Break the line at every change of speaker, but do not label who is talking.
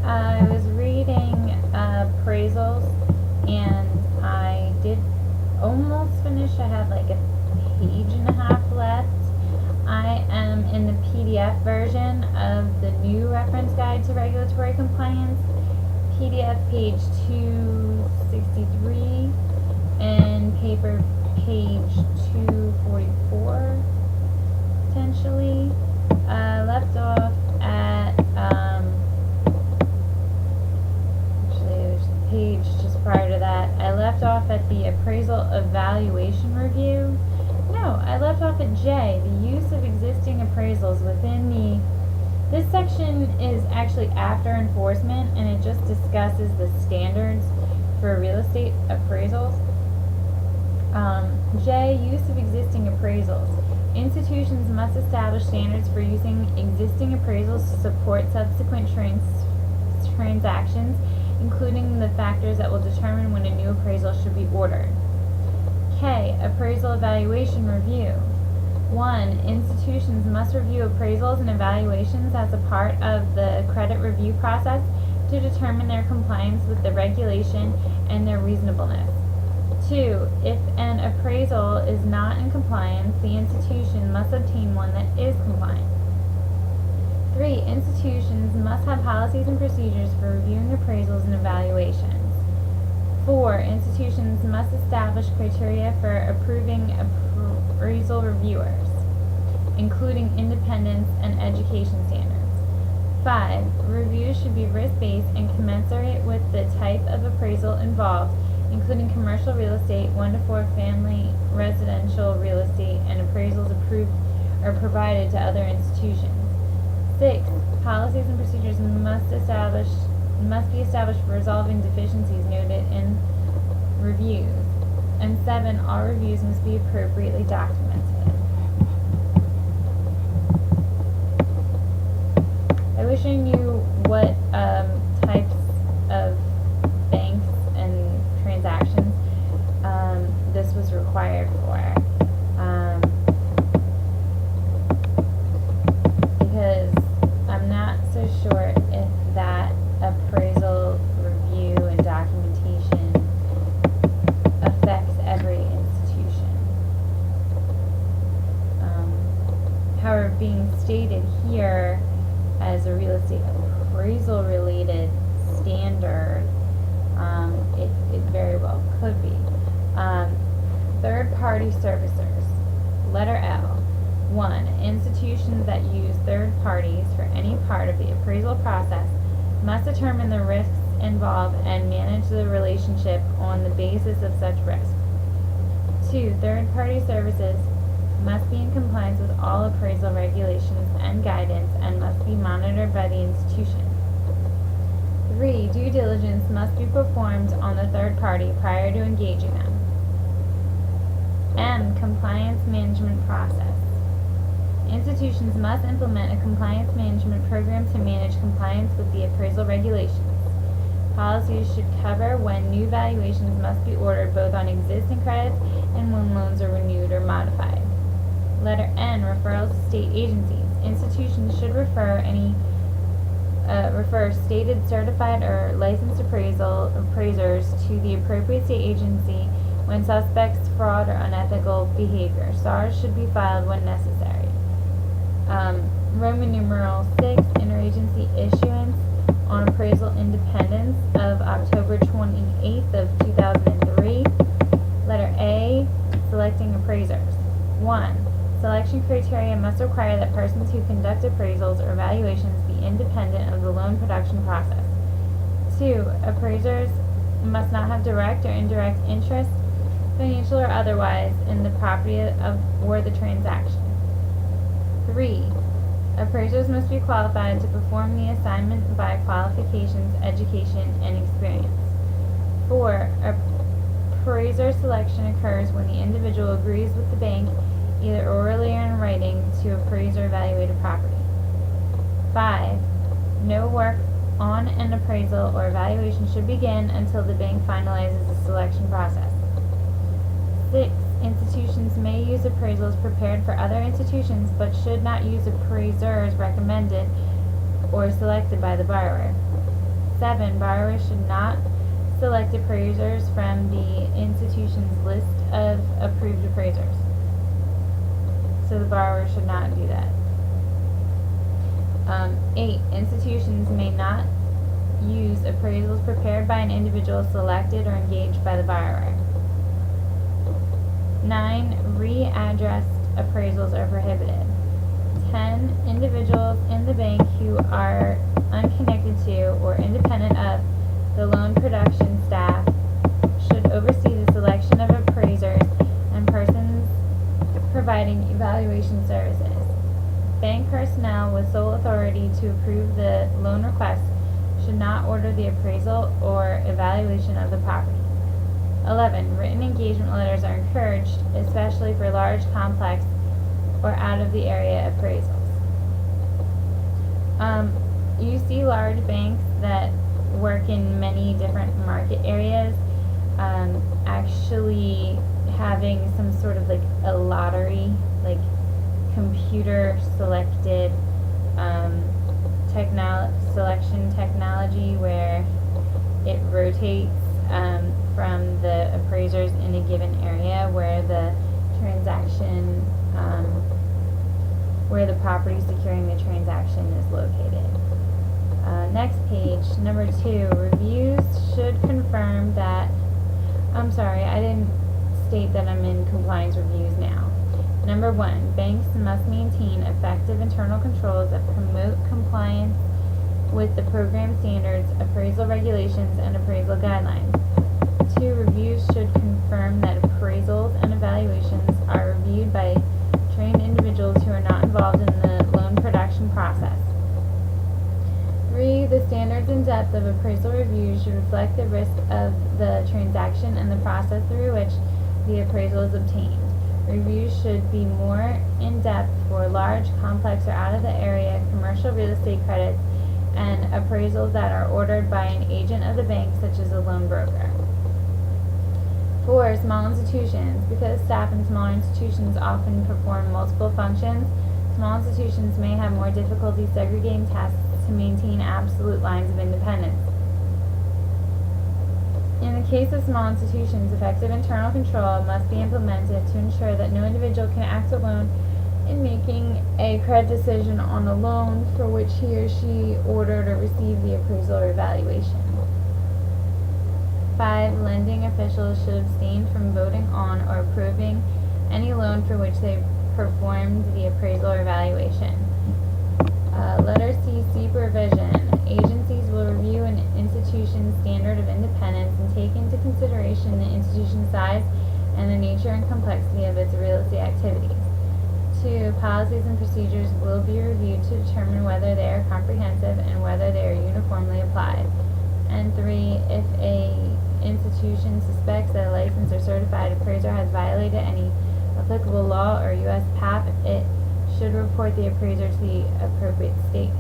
I was reading appraisals, and I did almost finish. I had like a page and a half left. I am in the PDF version of the new reference guide to regulatory compliance, PDF page 263 and paper page 244 potentially. Left off at actually there's a page just prior to that. I left off at the appraisal evaluation review. No, I left off at J, the use of existing appraisals within the. This section is actually after enforcement, and it just discusses the standards for real estate appraisals. J, use of existing appraisals. Institutions must establish standards for using existing appraisals to support subsequent transactions, including the factors that will determine when a new appraisal should be ordered. K, appraisal evaluation review. 1. Institutions must review appraisals and evaluations as a part of the credit review process to determine their compliance with the regulation and their reasonableness. 2. If an appraisal is not in compliance, the institution must obtain one that is compliant. 3. Institutions must have policies and procedures for reviewing appraisals and evaluations. 4. Institutions must establish criteria for approving appraisal reviewers, including independence and education standards. 5. Reviews should be risk-based and commensurate with the type of appraisal involved, including commercial real estate, 1 to 4 family residential real estate, and appraisals approved or provided to other institutions. 6. Policies and procedures must be established for resolving deficiencies noted in reviews. And 7. All reviews must be appropriately documented. I wish I knew what types of banks and transactions this was required for. Because I'm not so sure if that appraisal review and documentation affects every institution. However, being stated here as a real estate appraisal related standard, it very well could be. Third-party servicers. Letter L. 1. Institutions that use third parties for any part of the appraisal process must determine the risks involved and manage the relationship on the basis of such risk. 2. Third-party services must be in compliance with all appraisal regulations and guidance and must be monitored by the institution. 3. Due diligence must be performed on the third party prior to engaging them. M. Compliance management process. Institutions must implement a compliance management program to manage compliance with the appraisal regulations. Policies should cover when new valuations must be ordered both on existing credits and when loans are renewed or modified. Letter N. Referrals to state agencies. Institutions should refer stated certified or licensed appraisers to the appropriate state agency when suspects fraud or unethical behavior. SARs should be filed when necessary. Roman numeral 6, interagency issuance on appraisal independence of October 28th of 2003. Letter A, selecting appraisers. 1. Selection criteria must require that persons who conduct appraisals or evaluations be independent of the loan production process. 2. Appraisers must not have direct or indirect interest, financial or otherwise, in the property or the transaction. 3. Appraisers must be qualified to perform the assignment by qualifications, education, and experience. 4. Appraiser selection occurs when the individual agrees with the bank, either orally or in writing, to appraise or evaluate a property. 5. No work on an appraisal or evaluation should begin until the bank finalizes the selection process. 6. Institutions may use appraisals prepared for other institutions but should not use appraisers recommended or selected by the borrower. 7. Borrowers should not select appraisers from the institution's list of approved appraisers. So the borrower should not do that. 8. Institutions may not use appraisals prepared by an individual selected or engaged by the borrower. 9. Readdressed appraisals are prohibited. 10. Individuals in the bank who are unconnected to or independent of the loan production staff should oversee the selection of appraisers and persons providing evaluation services. Bank personnel with sole authority to approve the loan request should not order the appraisal or evaluation of the property. 11. Written engagement letters are encouraged, especially for large, complex, or out-of-the-area appraisals. You see large banks that work in many different market areas actually having some sort of like a lottery, like computer selected selection technology where it rotates from the appraisers in a given area where the transaction, where the property securing the transaction is located. Next page, number 2, reviews should confirm that, I'm sorry, I didn't state that I'm in compliance reviews now. Number 1, banks must maintain effective internal controls that promote compliance with the program standards, appraisal regulations, and appraisal guidelines. 2, reviews should confirm that appraisals and evaluations are reviewed by trained individuals who are not involved in the loan production process. 3, the standards and depth of appraisal reviews should reflect the risk of the transaction and the process through which the appraisal is obtained. Reviews should be more in-depth for large, complex, or out-of-the-area commercial real estate credits and appraisals that are ordered by an agent of the bank, such as a loan broker. 4, small institutions. Because staff in smaller institutions often perform multiple functions, small institutions may have more difficulty segregating tasks to maintain absolute lines of independence. In the case of small institutions, effective internal control must be implemented to ensure that no individual can act alone in making a credit decision on a loan for which he or she ordered or received the appraisal or evaluation. 5, lending officials should abstain from voting on or approving any loan for which they performed the appraisal or evaluation. Letter C, supervision. Agencies will review an institution's standard of independence and take into consideration the institution's size and the nature and complexity of its real estate activities. 2, policies and procedures will be reviewed to determine whether they are comprehensive and whether they are uniformly applied. And 3, if a institution suspects that a licensed or certified appraiser has violated any applicable law or U.S. PAP, it should report the appraiser to the appropriate state